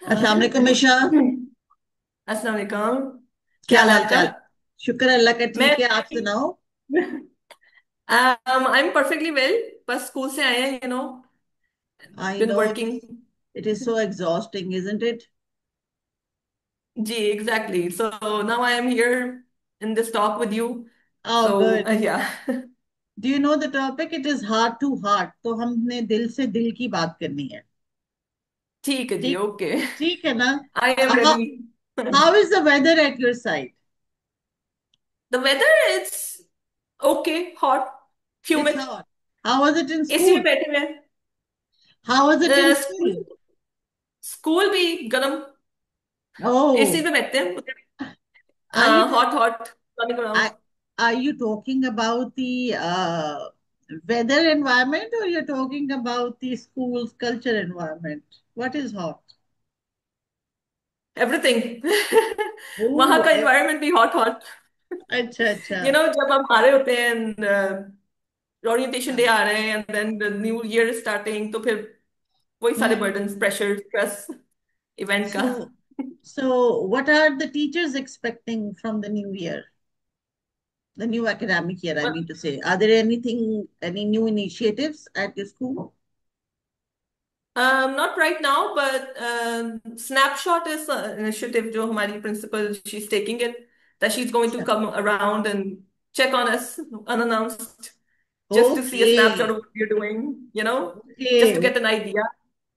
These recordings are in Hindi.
अस्सलाम वालेकुम मिशा। अस्सलाम वालेकुम। क्या क्या हाल है हाल आपका? चाल? शुक्र अल्लाह का, मैं ठीक है। आप सुनाओ। I am perfectly well. बस स्कूल से आए हैं, I been no working. It is so exhausting, isn't it? जी, exactly. So now I am here in this talk with you. Oh so good. Yeah. Do you know the topic? It is heart to heart, तो हमने दिल से दिल की बात करनी है। ठीक है जी, ठीक, ओके। ठीक है ना? I am ready. How is the weather at your side? The weather is okay, hot, it's humid. Hot. How was it in AC में स्कूल? बैठे हुए हैं। How was it in school, school? School भी गर्म। ओह, एसी में बैठते हैं। Are you hot hot running I, around. are you talking about the weather environment, or you're talking about the school's culture environment? What is hot? Everything. वहां Oh, का एनवायरनमेंट भी हॉट हॉट। अच्छा अच्छा। जब हम आ रहे होते हैं, ओरिएंटेशन डे आ रहे हैं and then new year starting, तो फिर वही सारे Hmm. Burdens, pressure, stress event का। So, so what are the teachers expecting from the new year, the new academic year? I mean to say, are there any new initiatives at your school? Not right now but snapshot is initiative जो हमारी principal she is taking it, that she is going to अच्छा, come around and check on us unannounced, just to see a snapshot okay, of what you're doing, just okay, to get an idea.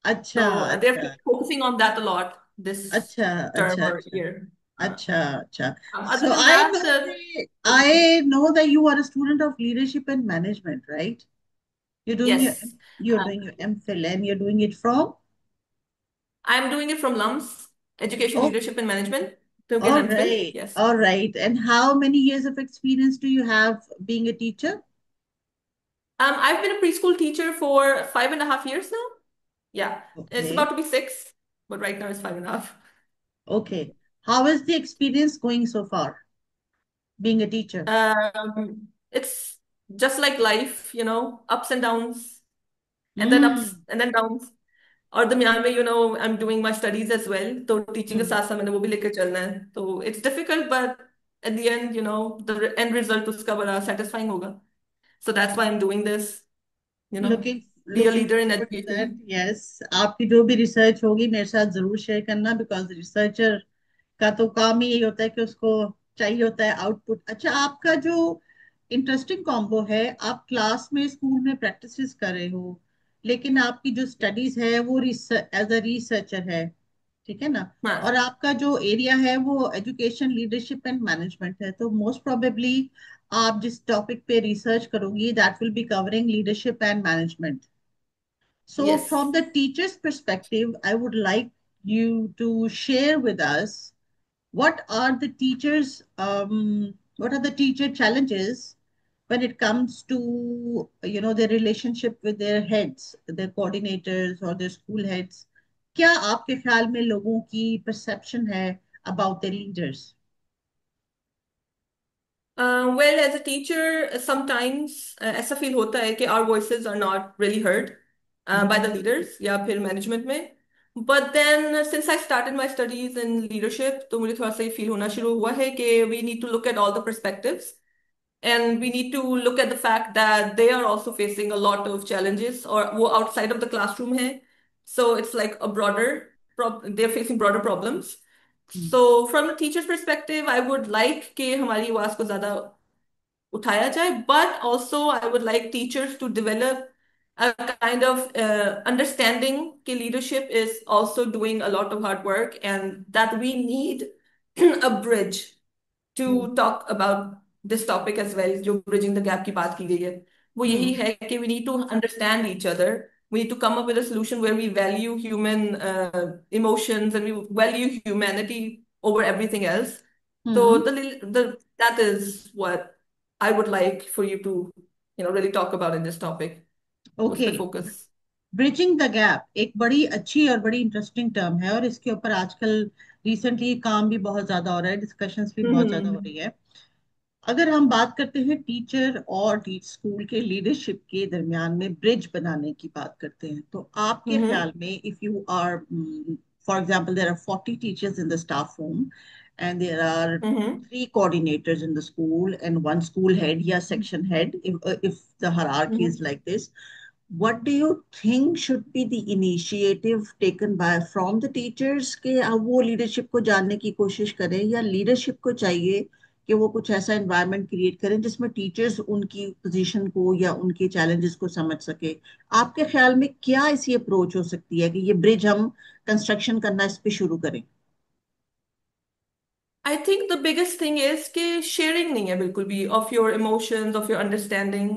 अच्छा So they're अच्छा focusing on that a lot this अच्छा term अच्छा or अच्छा year. अच्छा अच्छा. Other So than I that, know I know that you are a student of leadership and management, right? You're doing your yes, you're uh, doing your MPhil and you're doing it from. I'm doing it from LUMS, Education Oh, Leadership and Management, to get all MPhil. right, Yes. all right. And how many years of experience do you have being a teacher? I've been a preschool teacher for 5.5 years now. Yeah, it's about Okay, to be 6, but right now it's 5.5. okay. How is the experience going so far being a teacher? It's just like life, ups and downs, and then ups Hmm. and then downs. और दरमियान में I am doing my studies as well, तो टीचिंग के Hmm. साथ साथ मैंने वो भी लेकर चलना है, तो it's difficult but at the end the end result उसका बड़ा सेटिस्फाइंग होगा. So that's why I am doing this, you know looking be a looking leader in forward to that. Education. Yes, आपकी जो भी रिसर्च होगी मेरे साथ जरूर शेयर करना, बिकॉज रिसर्चर का तो काम ही यही होता है कि उसको चाहिए होता है आउटपुट. अच्छा, आपका जो इंटरेस्टिंग कॉम्बो है, आप क्लास में स्कूल में प्रैक्टिस कर रहे हो, लेकिन आपकी जो स्टडीज है वो एज अ रिसर्चर है, ठीक है ना? और हाँ. आपका जो एरिया है वो एजुकेशन लीडरशिप एंड मैनेजमेंट है, तो मोस्ट प्रोबेबली आप जिस टॉपिक पे रिसर्च करोगी that will be covering leadership and management. So, yes. from the teacher's perspective, I would like you to share with us what are the teacher challenges when it comes to their relationship with their heads, their coordinators or their school heads. क्या आपके ख्याल में लोगों की perception है about their leaders? Well, as a teacher, sometimes ऐसा फील होता है कि our voices are not really heard by the Mhm. leaders या फिर management में. But then, since I started my studies in leadership, तो मुझे थोड़ा सा ये फील होना शुरू हुआ है कि we need to look at all the perspectives, and we need to look at the fact that they are also facing a lot of challenges, or वो outside of the classroom है. So it's like a broader, they're facing broader problems. So from the teacher's perspective, I would like कि हमारी आवाज को ज्यादा उठाया जाए, but also I would like teachers to develop a kind of understanding कि leadership is also doing a lot of hard work and that we need a bridge to Mhm. talk about this topic as well. जो bridging the gap की बात की गई है, वो यही Mhm. है कि we need to understand each other. We need to come up with a solution where we value human emotions and we value humanity over everything else. So Mhm. that is what I would like for you to really talk about in this topic. उस ओके. पे focus. ब्रिजिंग द गैप एक बड़ी अच्छी और बड़ी इंटरेस्टिंग टर्म है, और इसके ऊपर आजकल रिसेंटली काम भी बहुत ज्यादा हो रहा है, डिस्कशंस भी बहुत ज्यादा हो हम्म. रही है. अगर हम बात करते हैं टीचर और स्कूल के लीडरशिप के दरमियान में ब्रिज बनाने की बात करते हैं, तो आपके हम्म. ख्याल में if you are For example, there are 40 teachers in the staff room, and there are Mm-hmm. three coordinators in the school and one school head, yeah, section head, if the hierarchy is Mm-hmm. like this. What do you think should be the initiative taken by from the teachers के अब वो लीडरशिप को जानने की कोशिश करें, या लीडरशिप को चाहिए कि वो कुछ ऐसा एनवायरनमेंट क्रिएट करें जिसमें टीचर्स उनकी पोजीशन को या उनके चैलेंजेस को समझ सके? आपके ख्याल में क्या ऐसी अप्रोच हो सकती है कि ये ब्रिज हम कंस्ट्रक्शन करना इस पे शुरू करें? I think the biggest thing is कि शेयरिंग नहीं है बिल्कुल भी of your emotions of your understanding.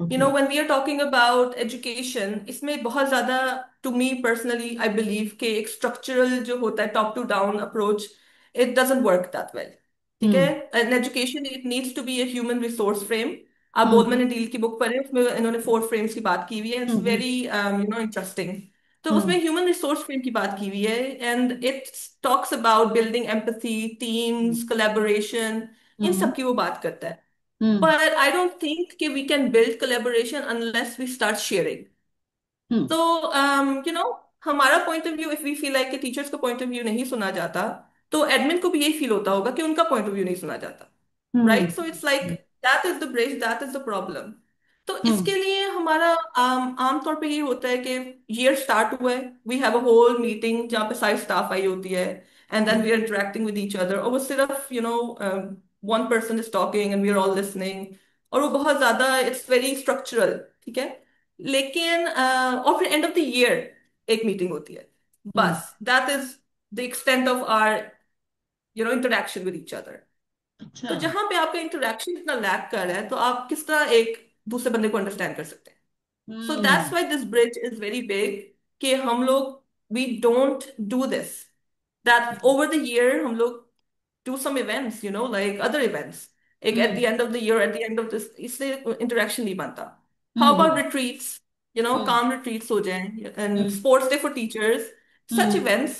You okay. No when we are talking about education, इसमें बहुत ज्यादा, to me personally I believe कि एक स्ट्रक्चरल जो होता है top to down approach, it doesn't work that well. ठीक है. हम्म। An education it needs to be a human resource frame. आप हम्म। बोधमैन एंड डील की बुक पढ़े, उसमें इन्होंने 4 फ्रेम्स की बात की हुई है. It's hmm. Very interesting. तो हम्म। उसमें ह्यूमन रिसोर्स फ्रेम की बात की हुई है, and it talks about building empathy, teams, collaboration, in hmm. सब की वो बात करता है. हम्म। पर आई डोंट थिंक कि we can build collaboration unless we start sharing. Hmm. तो यू नो हमारा point of view, if we feel like कि टीचर्स का पॉइंट ऑफ व्यू नहीं सुना जाता, तो एडमिन को भी यही फील होता होगा कि उनका पॉइंट ऑफ व्यू नहीं सुना जाता. Hmm. Right. So it's like that is the bridge, that is the problem. तो हम्म। इसके लिए हमारा आमतौर पे ये होता है कि ईयर स्टार्ट हुआ है, we have a whole meeting जहाँ पे सारी स्टाफ आई होती है, and then we are interacting with each other, और वो सिर्फ one person is talking and we are all listening. और वो बहुत ज्यादा, इट्स वेरी स्ट्रक्चरल. ठीक है. लेकिन और फिर एंड ऑफ द ईयर एक मीटिंग होती है. हम्म। बस that is the extent of our interaction with each other. अच्छा। तो जहां पे आपका इंटरेक्शन इतना लैक कर रहा है, तो आप किस तरह एक दूसरे बंदे को अंडरस्टैंड कर सकते हैं? So that's hmm. Why this bridge is very big. कि हम लोग, we don't do this, that over the year हम लोग do some events, like other events. Like at hmm. the end of the year, at the end of this, इससे interaction नहीं बनता. How about hmm. retreats? Hmm. Calm retreats हो जाएं, and hmm. sports day for teachers. Such hmm. events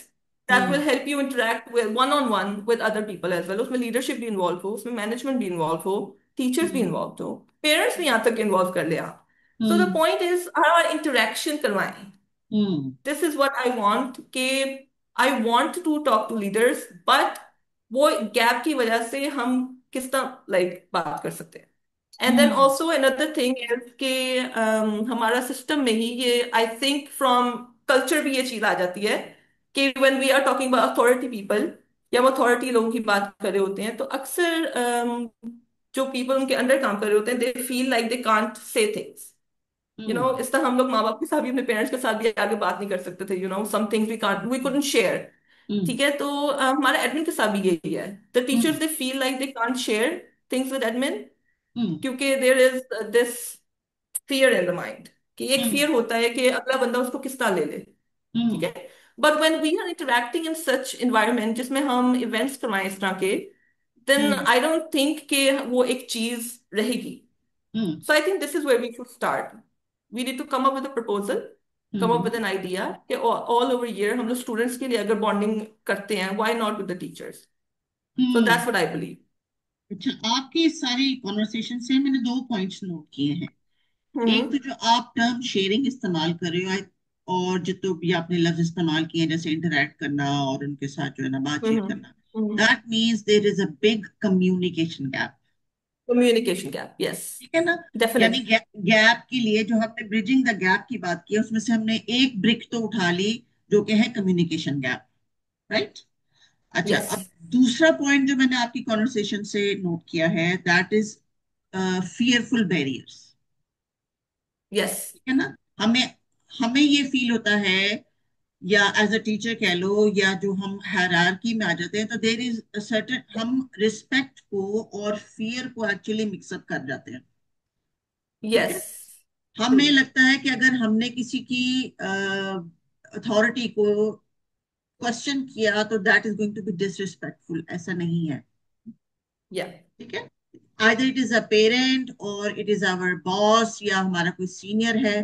that hmm. will help you interact with one-on-one with other people as well. उसमें leadership भी involved हो, उसमें management भी involved हो, teachers भी हम्म। involved हो, parents भी यहाँ तक involve कर ले आप. So the hmm. point is, our interaction करवाएं. हम्म। This is what I want कि I want to talk to leaders, but वो गैप की वजह से हम किस तरह बात कर सकते हैं. And then hmm. Also another thing is कि हमारा सिस्टम में ही ये, आई थिंक फ्रॉम कल्चर भी ये चीज आ जाती है कि when we are talking about authority people, या हम अथॉरिटी लोगों की बात कर रहे होते हैं, तो अक्सर जो पीपल उनके अंडर काम कर रहे होते हैं, they feel like they can't say things. Hmm. इस तरह हम लोग माँ बाप के साथ भी, अपने पेरेंट्स के साथ भी आगे बात नहीं कर सकते थे. Some things we couldn't share. Hmm. ठीक है. तो हमारे एडमिन के साथ भी यही है. The teachers hmm. They feel like they can't share things with admin, hmm. क्योंकि there is this fear in the mind, कि एक हम्म। फियर होता है कि अगला बंदा उसको किस तरह ले ले. ठीक हम्म। है. But when we are interacting in such environment जिसमें हम इवेंट्स करवाएं इस तरह के, then hmm. I don't think कि वो एक चीज रहेगी. हम्म। So I think this is where we should start. We need to come up with a proposal, come up with hmm. an idea कि all over year हम लोग स्टूडेंट्स के लिए अगर बॉन्डिंग करते हैं, why not with the teachers? So hmm. that's what I believe. अच्छा, आपकी इस सारी कॉन्वर्सेशन से मैंने दो पॉइंट्स नोट किए हैं। एक हम्म. तो जो आप टर्म शेयरिंग इस्तेमाल कर रहे हो, और जो तो भी आपने लफ्ज इस्तेमाल किए हैं, जैसे इंटरेक्ट करना और उनके साथ जो है ना बातचीत हम्म. करना, hmm. That means there is a big communication gap. Communication gap, yes, ठीक है ना? यानी definitely. गैप के लिए जो हमने ब्रिजिंग द गैप की बात की है, उसमें से हमने एक ब्रिक तो उठा ली जो कि है कम्युनिकेशन गैप, राइट? अच्छा, अब Yes, दूसरा पॉइंट जो मैंने आपकी कॉन्वर्सेशन से नोट किया है, that is fearful barriers. yes, ठीक है ना? हमें हमें ये फील होता है, या एज अ टीचर कह लो, या जो हम हायरार्की में आ जाते हैं, तो देर इज सर्टेन, हम रिस्पेक्ट को और फियर को एक्चुअली मिक्सअप कर जाते हैं। ठीक है? yes. हमें True. लगता है कि अगर हमने किसी की अथॉरिटी को क्वेश्चन किया तो that is going to be disrespectful. ऐसा नहीं है। Yeah. ठीक है? Either it is a parent और इट इज आवर बॉस या हमारा कोई सीनियर है,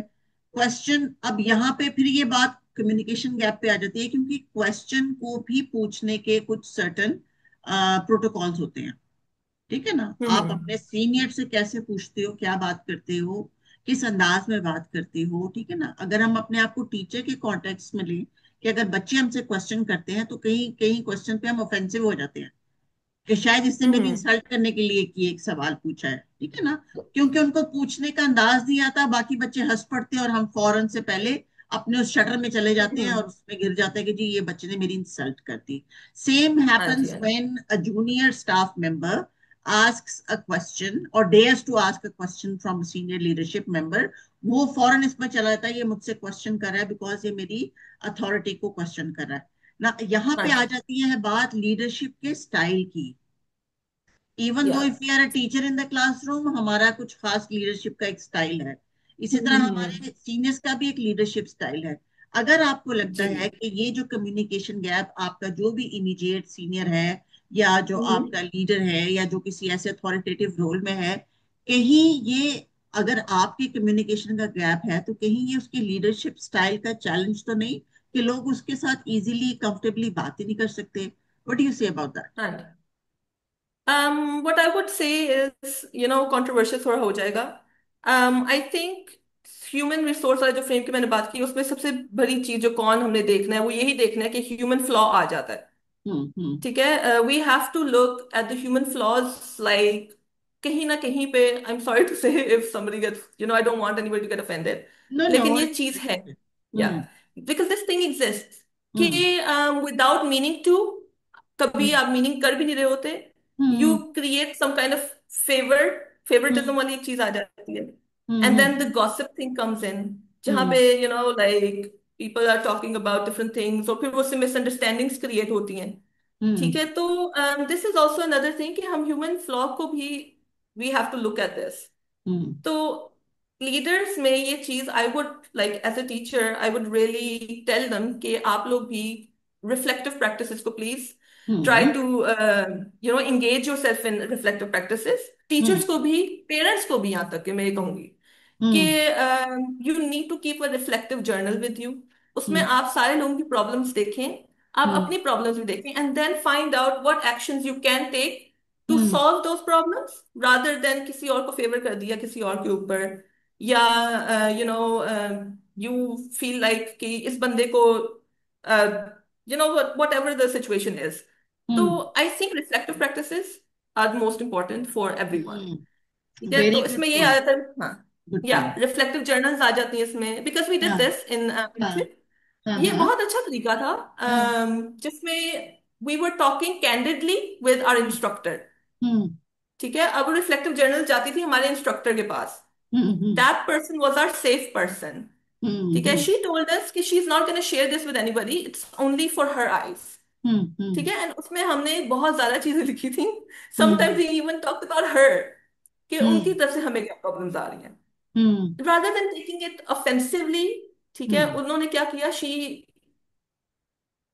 क्वेश्चन, अब यहाँ पे फिर ये बात कम्युनिकेशन गैप पे आ जाती है, क्योंकि क्वेश्चन को भी पूछने के कुछ सर्टन प्रोटोकॉल्स होते हैं। ठीक है ना? आप हम्म. अपने सीनियर से कैसे पूछते हो, क्या बात करते हो, किस अंदाज में बात करते हो, ठीक है ना। अगर हम अपने आप को टीचर के कॉन्टेक्स्ट में लें कि अगर बच्चे हमसे क्वेश्चन करते हैं तो कहीं कहीं क्वेश्चन पे हम ऑफेंसिव हो जाते हैं कि शायद इसने मेरी हम्म इंसल्ट करने के लिए की एक सवाल पूछा है, ठीक है ना। क्योंकि उनको पूछने का अंदाज नहीं आता, बाकी बच्चे हंस पड़ते हैं और हम फौरन से पहले अपने उस शटर में चले जाते हैं और हम्म। उसमें गिर जाते हैं कि जी ये बच्चे ने मेरी इंसल्ट कर दी। सेम हाँ जी हैपेंस हाँ जी। When a junior staff member asks a question or dares to ask a question from a senior leadership member, वो फौरन इसमें चला जाता है ये मुझसे क्वेश्चन कर रहा है बिकॉज ये मेरी अथॉरिटी को क्वेश्चन कर रहा है ना। यहाँ हाँ पे आ जी। जाती है बात लीडरशिप के स्टाइल की। इवन दो या if we are a teacher in the classroom, हमारा कुछ खास लीडरशिप का एक स्टाइल है। इसी तरह हमारे हम्म। सीनियर्स का भी एक लीडरशिप स्टाइल है। अगर आपको लगता जी। है कि ये जो कम्युनिकेशन गैप आपका जो भी इमीडिएट सीनियर है या जो हम्म आपका लीडर है या जो किसी ऐसे अथॉरिटेटिव रोल में है, कहीं ये अगर आपके कम्युनिकेशन का गैप है तो कहीं ये उसकी लीडरशिप स्टाइल का चैलेंज तो नहीं कि लोग उसके साथ इजीली कंफर्टेबली बात ही नहीं कर सकते। What do you say about that? हाँ जी। what I would say is, controversial थोड़ा हो जाएगा। I think ह्यूमन रिसोर्स वाला जो फ्रेम की मैंने बात की, उसमें सबसे बड़ी चीज जो कौन हमने देखना है वो यही देखना है कि ह्यूमन फ्लॉ आ जाता है। हम्म ठीक है, we have to look at the human flaws, like कहीं ना कहीं पे, I am sorry to say if somebody gets, I don't want anybody to get offended, No, no, लेकिन ये it's चीज it's है। okay. या Hmm, because this thing exist कि hmm, विदाउट मीनिंग टू, कभी hmm, आप मीनिंग कर भी नहीं रहे होते, you hmm, create some kind of favour, favouritism hmm, वाली एक चीज आ जाती है। And hmm, then the gossip thing comes in, जहां hmm, पे like people are talking about different things, और फिर उससे मिसअंडरस्टैंडिंग्स क्रिएट होती हैं। ठीक hmm, है, तो this is also another thing कि हम ह्यूमन फ्लॉ को भी, we have to look at this. hmm, तो लीडर्स में ये चीज, I would like as a teacher, I would really tell them कि आप लोग भी रिफ्लेक्टिव प्रैक्टिसेस को please try hmm, to engage your self in reflective practices. Teachers hmm, को भी, पेरेंट्स को भी, यहाँ तक कि मैं ये कहूंगी कि hmm, you need to keep a reflective journal with you. उसमें hmm, आप सारे लोगों की प्रॉब्लम्स देखें, आप hmm, अपनी प्रॉब्लम्स भी देखें, and then find out what actions you can take to hmm, solve those problems, rather than किसी और को फेवर कर दिया किसी और के ऊपर, या यू फील लाइक कि इस बंदे को, whatever the situation is. तो hmm, I think reflective practices are most important for everyone. hmm. ठीक है, Very तो good इसमें ये आ point. जाता है, हाँ, Good या point. रिफ्लेक्टिव जर्नल्स आ जाती है इसमें, बिकॉज वी डिड हाँ, दिस इन हाँ, मिलिट्री। हाँ, ये हाँ, बहुत अच्छा तरीका था, हाँ, जिसमें we were talking candidly with our hmm, instructor. hmm, ठीक है, अब रिफ्लेक्टिव जर्नल जाती थी हमारे इंस्ट्रक्टर के पास। hmm, hmm, that person was our safe person. hmm, ठीक है, शी टोल्ड अस कि she is not gonna share this with anybody, it's only for her eyes. hmm, hmm, ठीक है, एंड उसमें हमने बहुत ज्यादा चीजें लिखी थी। hmm, sometimes we even talked about her, कि उनकी hmm, तरफ से हमें क्या प्रॉब्लम्स आ रही हैं, hmm, rather than taking it offensively। ठीक है, hmm, उन्होंने क्या किया, she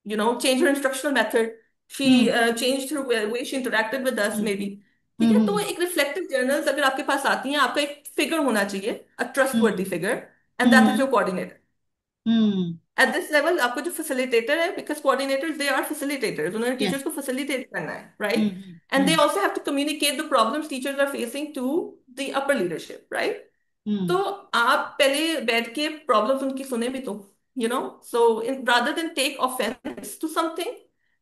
changed her instructional method, she hmm, changed her way she interacted with us hmm, maybe। ठीक है, तो hmm, एक रिफ्लेक्टिव जर्नल्स अगर आपके पास आती हैं, आपका एक फिगर होना चाहिए, a trustworthy hmm, figure, and that is hmm, your coordinator. hmm. At this level आपको जो फैसिलिटेटर है, because coordinators they are facilitators, उन्होंने Yes. टीचर्स को फैसिलिटेट करना है, right. Hmm, and they hmm, also have to communicate the problems teachers are facing to the upper leadership, right. hmm, तो आप पहले बैठ के प्रॉब्लम्स उनकी सुने भी तो, so rather than take offence to something,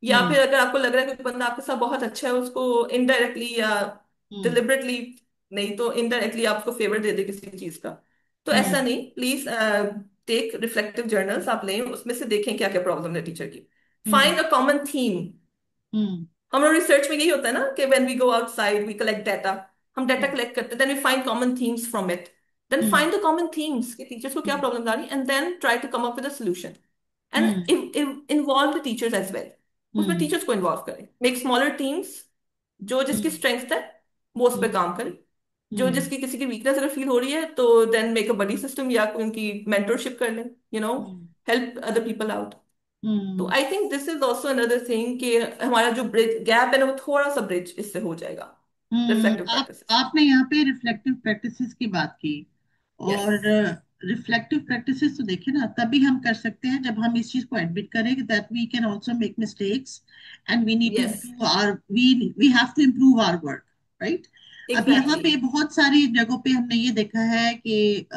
या hmm, फिर अगर आपको लग रहा है कि कोई बंदा आपके साथ बहुत अच्छा है, उसको इनडायरेक्टली या hmm, डिलिबरेटली, नहीं तो इनडायरेक्टली आपको फेवर दे दे किसी चीज का, तो hmm, ऐसा नहीं, प्लीज टेक रिफ्लेक्टिव जर्नल्स, आप लें, उसमें से देखें क्या क्या प्रॉब्लम है टीचर की। hmm, find a common theme. hmm, हम लोग रिसर्च में यही होता है ना कि when we go outside we collect data, हम डाटा hmm, कलेक्ट करते हैं, then we find common themes from it, then hmm, find the common themes कि टीचर्स को क्या hmm, प्रॉब्लम आ रही है, and then try to come up with a solution, hmm, and involve the teachers as well. उसमें hmm, टीचर्स को इन्वॉल्व करें, मेक स्मॉलर टीम्स, जो जिसकी hmm, स्ट्रेंथ है वो उस पर hmm, काम करे, जो hmm, जिसकी किसी की वीकनेस अगर फील हो रही है तो then make a buddy system, या उनकी मेंटरशिप कर लें, hmm, help other people out. तो hmm. I think this is also another thing कि हमारा जो ब्रिज गैप है ना, वो थोड़ा सा ब्रिज इससे हो जाएगा, रिफ्लेक्टिव आप प्रैक्टिसेस। आपने यहाँ पे रिफ्लेक्टिव प्रैक्टिसेस की बात की। यस। और रिफ्लेक्टिव प्रैक्टिसेस तो देखिए ना तभी हम कर सकते हैं जब हम इस चीज को एडमिट करें कि that we can also make mistakes and we need to yes. Improve our we have to improve our work, right. अब यहाँ एग्जैक्टली। पे बहुत सारी जगहों पे हमने ये देखा है कि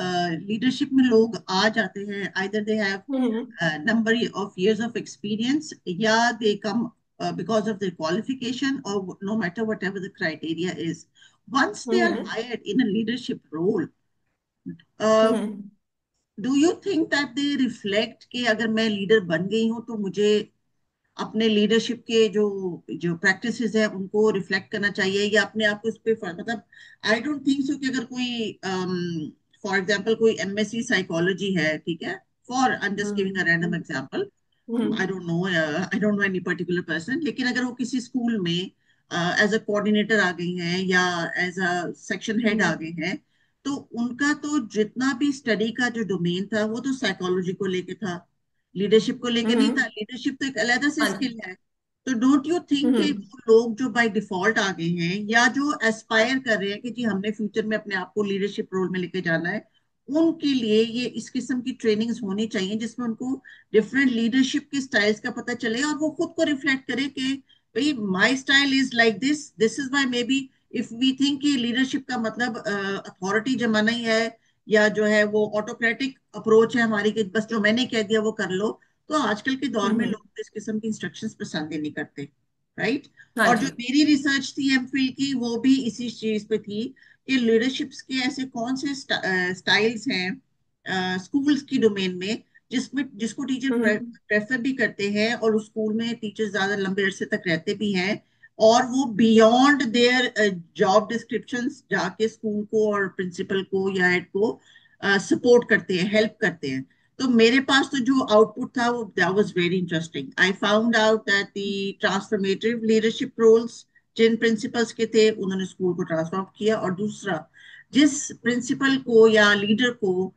लीडरशिप में लोग आ जाते हैं, either they have hmm. number of years of experience, yeah, they come because of their qualification, or no matter whatever the criteria is. Once they are hmm. hired in a leadership role, uh, hmm. do you think that they reflect कि अगर मैं लीडर बन गई हूँ तो मुझे अपने लीडरशिप के जो जो प्रैक्टिसेस है उनको रिफ्लेक्ट करना चाहिए, या अपने आप को इस पे मतलब आई डोंट थिंक सो कि अगर कोई फॉर एग्जांपल कोई एमएससी साइकोलॉजी है, ठीक है, for I am just giving a random hmm. Example, hmm. I don't know any particular person, लेकिन अगर वो किसी स्कूल में एज अ कोऑर्डिनेटर आ गई हैं या एज अ सेक्शन हेड आ हम्म। गए हैं, तो उनका तो जितना भी स्टडी का जो डोमेन था वो तो साइकोलॉजी को लेके था, लीडरशिप को लेके नहीं था। हम्म। लीडरशिप तो एक अलग से हाँ स्किल जी। है। तो डोंट यू थिंक कि हम्म। वो लोग जो बाय डिफॉल्ट आ गए हैं या जो एस्पायर कर रहे हैं कि जी हमने फ्यूचर में अपने आप को लीडरशिप रोल में लेके जाना है, उनके लिए ये इस किस्म की ट्रेनिंग्स होनी चाहिए जिसमें उनको डिफरेंट लीडरशिप के स्टाइल्स का पता चले और वो खुद को रिफ्लेक्ट करे कि भाई my style is like this is my maybe. If we think कि लीडरशिप का मतलब अथॉरिटी जमाना ही है या जो है वो ऑटोक्रेटिक अप्रोच है हमारी कि बस जो मैंने कह दिया वो कर लो, तो आजकल के दौर में हम्म। लोग इस किस्म की इंस्ट्रक्शंस पसंद ही नहीं करते, राइट। हाँ और जो जी। मेरी रिसर्च थी एमफिल की वो भी इसी चीज पे थी कि लीडरशिप्स के ऐसे कौन से स्टाइल्स हैं स्कूल्स की डोमेन में जिसमें जिसको टीचर हम्म। प्रेफर भी करते हैं और उस स्कूल में टीचर ज्यादा लंबे अरसे तक रहते भी हैं, और वो बियॉन्ड देयर जॉब डिस्क्रिप्शंस जाके स्कूल को और प्रिंसिपल को या हेड को सपोर्ट करते हैं, हेल्प करते हैं। तो मेरे पास तो जो आउटपुट था वो that was very interesting. I found out that the transformative leadership roles जिन प्रिंसिपल्स के थे उन्होंने स्कूल को ट्रांसफॉर्म किया, और दूसरा जिस प्रिंसिपल को या लीडर को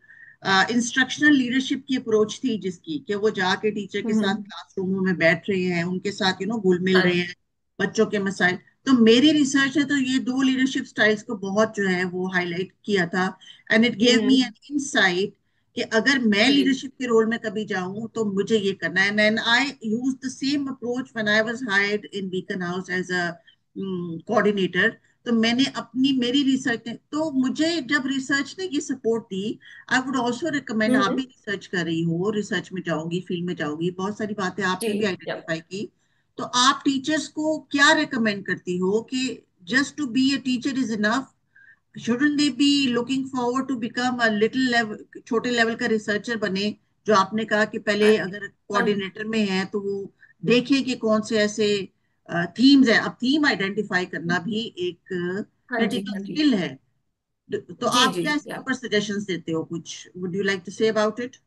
इंस्ट्रक्शनल लीडरशिप की अप्रोच थी जिसकी कि वो जाके टीचर के साथ हम्म। क्लासरूमों में बैठ रहे हैं, उनके साथ घुल मिल हाँ रहे जी। हैं बच्चों के मसाइल। तो मेरी रिसर्च ने तो ये दो लीडरशिप स्टाइल्स को बहुत जो है वो हाईलाइट किया था, and it gave me hmm. An insight कि अगर मैं हाँ जी। लीडरशिप के रोल में कभी जाऊं तो मुझे ये करना है। And I use the same approach when I was hired in Beacon House as a coordinator. तो मैंने अपनी मेरी रिसर्च ने तो मुझे जब रिसर्च ने ये support the, I would also recommend, आप भी हम्म। रिसर्च कर रही हो, रिसर्च में जाओगी, फील्ड में जाओगी, बहुत सारी बातें जी। आपने भी या। आइडेंटिफाई की, तो आप टीचर्स को क्या रिकमेंड करती हो कि just to be a teacher is enough? shouldn't they be looking forward to become a little level, छोटे लेवल का रिसर्चर बने, जो आपने कहा कि हाँ पहले जी। अगर हाँ कोऑर्डिनेटर में है तो वो देखें कि कौन से ऐसे थीम्स है। अब थीम आइडेंटिफाई करना भी एक हाँ जी। क्रिटिकल हाँ जी। स्किल है। तो जी आप जी। क्या इसके या। ऊपर सजेशंस देते हो, कुछ would you like to say about it?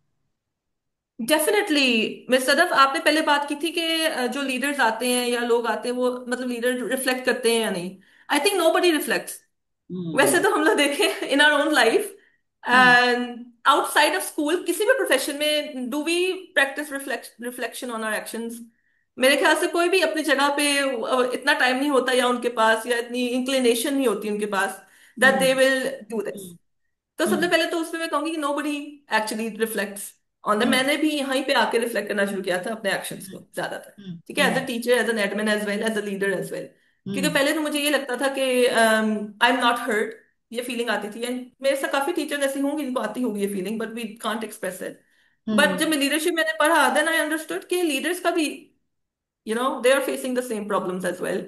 Definitely. Miss Sadaf, आपने पहले बात की थी कि जो लीडर्स आते हैं या लोग आते हैं वो मतलब लीडर रिफ्लेक्ट करते हैं या नहीं। I think nobody reflects. वैसे हम्म। तो हम लोग देखें in our own life hmm. And outside of school किसी भी प्रोफेशन में, do we practise reflection on our actions? मेरे ख्याल से कोई भी अपनी जगह पे इतना टाइम नहीं होता या उनके पास या इतनी इंक्लिनेशन नहीं होती उनके पास that hmm. They will do this. Hmm. तो सबसे हम्म। पहले तो उसमें मैं कहूंगी कि nobody actually reflects on the. Hmm. मैंने भी यहीं पे आके रिफ्लेक्ट करना शुरू किया था अपने एक्शंस को हम्म। ज्यादातर। हम्म। ठीक है, as hmm. A teacher, as an admin, as well as a leader as well. क्योंकि हम्म। पहले तो मुझे ये लगता था कि आई एम नॉट हर्ड, ये फीलिंग आती थी। एंड मेरे साथ काफी टीचर ऐसी होंगी जिनको आती होगी ये feeling, but we can't express it. But जब हम्म। मैं लीडरशिप मैंने पढ़ा, देन आई अंडरस्टूड कि लीडर्स का भी they are facing the same problems as well.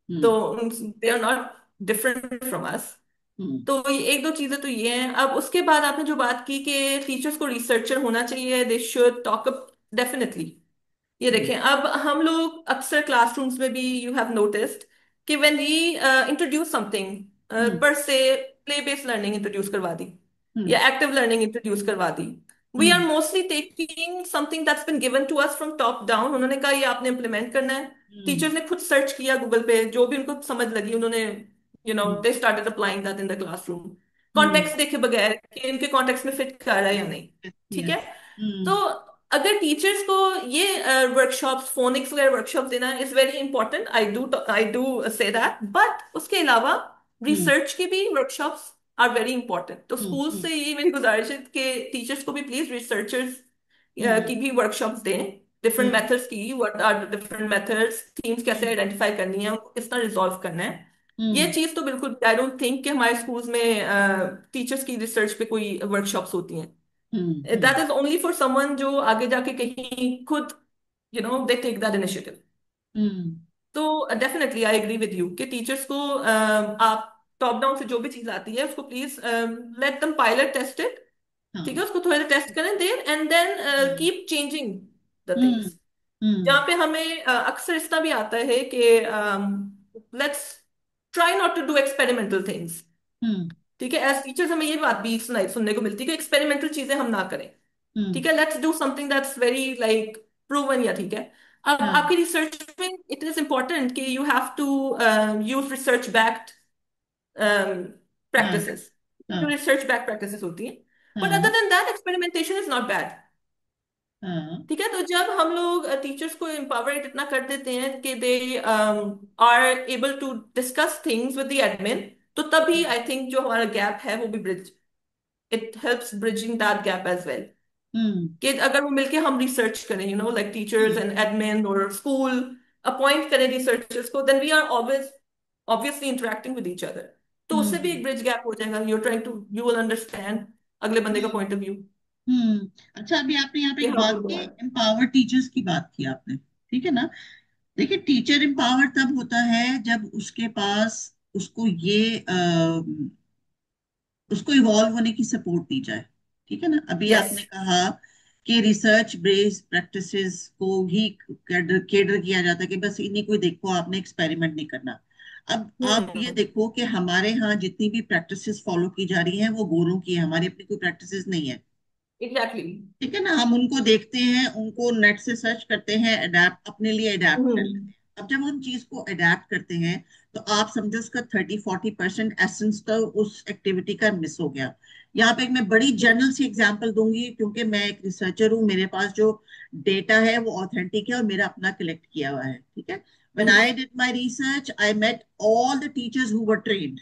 तो hmm. They are not different from us. Hmm. तो ये एक दो चीजें तो ये हैं। अब उसके बाद आपने जो बात की कि टीचर्स को रिसर्चर होना चाहिए, they should talk up, definitely. ये हम्म। देखें, अब हम लोग अक्सर क्लासरूम्स में भी यू हैव नोटिस्ड कि व्हेन वी इंट्रोड्यूस समथिंग, हम्म। पर से प्ले बेस्ड लर्निंग इंट्रोड्यूस करवा दी हम्म। या एक्टिव लर्निंग इंट्रोड्यूस करवा दी, we are hmm. Mostly taking something that's been given to us from top down. उन्होंने कहा ये आपने इम्प्लीमेंट करना है। हम्म। टीचर्स ने खुद सर्च किया गूगल पे, जो भी उनको समझ लगी उन्होंने hmm. They started applying that in the classroom, hmm. Context देखे बगैर कि इनके कॉन्टेक्स्ट में फिट कर रहा है या नहीं। ठीक है। यस। हम्म। तो अगर टीचर्स को ये वर्कशॉप्स, फोनिक्स वगैरह वर्कशॉप देना is very important, I do say that, but उसके अलावा हम्म। रिसर्च की भी वर्कशॉप्स आर वेरी इंपॉर्टेंट। तो हम्म। स्कूल हम्म। से ये मेरी गुजारिश है कि टीचर्स को भी प्लीज रिसर्चर्स हम्म। की भी वर्कशॉप्स दें, डिफरेंट हम्म। मेथड्स की, what are different methods, themes कैसे हम्म। आइडेंटिफाई करनी है, उनको किस तरह रिजॉल्व करना है। ये हम्म। चीज तो बिल्कुल, आई डोंट थिंक कि हमारे स्कूल्स में टीचर्स की रिसर्च पे कोई वर्कशॉप्स होती हैं। Hmm. That is only for someone जो आगे जाके कहीं खुद, they take that initiative. Hmm. तो definitely I agree with you कि टीचर्स को आप टॉप डाउन से जो भी चीज आती है उसको please let them pilot test it. ठीक हाँ। है, उसको थोड़ा टेस्ट करें there, and then hmm. Keep changing the hmm. Things. Hmm. जहाँ पे हमें अक्सर इतना भी आता है कि let's try not to do experimental things. Hmm. ठीक है, एज टीचर्स हमें ये बात भी सुनने को मिलती है कि एक्सपेरिमेंटल चीजें हम ना करें। हम्म। ठीक है, let's do something that's very like proven, या ठीक है। अब हाँ। आपकी रिसर्च में इट इज इंपॉर्टेंट कि you have to use research backed हाँ। प्रैक्टिसेस, जो हाँ। रिसर्च बैक प्रैक्टिसेस होती हैं। बट हाँ। Other than that experimentation is not bad. हाँ। ठीक है, तो जब हम लोग टीचर्स को एम्पावर इतना कर देते हैं कि they are able to discuss things with the admin, तो तभी आई थिंक जो हमारा गैप है वो भी bridge, it helps bridging that gap as well. Hmm. कि अगर वो मिलके हम रिसर्च करें, like teachers hmm. And admin और स्कूल अपॉइंट करें रिसर्चर्स को, then we are always obviously interacting with each other. तो उससे भी हम्म। एक ब्रिज गैप हो जाएगा, यू विल अंडरस्टैंड अगले बंदे का पॉइंट ऑफ व्यू अच्छा, अभी आपने यहाँ पे कि एक हाउ बात टू गो की, है। एम्पावर टीचर्स की बात की आपने, ठीक है ना। देखिए, टीचर एम्पावर तब होता है जब उसके पास, उसको ये उसको इवॉल्व होने की सपोर्ट दी जाए। ठीक है ना। अभी यस। आपने कहा कि रिसर्च बेस्ड प्रैक्टिसेस को ही केडर किया जाता है, कि बस इन्हीं को देखो, आपने एक्सपेरिमेंट नहीं करना। अब आप ये हम्म। देखो कि हमारे यहाँ जितनी भी प्रैक्टिसेस फॉलो की जा रही हैं वो गोरों की है, हमारी अपनी कोई प्रैक्टिसेस नहीं है। एग्जैक्टली। ठीक है ना। हम उनको देखते हैं, उनको नेट से सर्च करते हैं, अडेप्ट अपने लिए अडेप्ट कर लेते हम्म। हैं। अब जब हम चीज को अडेप्ट करते हैं तो आप समझो उसका 30-40% एसेंस तो उस एक्टिविटी का मिस हो गया। यहाँ पे एक मैं बड़ी जनरल सी एग्जांपल दूंगी, क्योंकि मैं एक रिसर्चर हूँ, मेरे पास जो डेटा है वो ऑथेंटिक है और मेरा अपना कलेक्ट किया हुआ है। ठीक है। When hmm. I did my research I met all the teachers who were trained.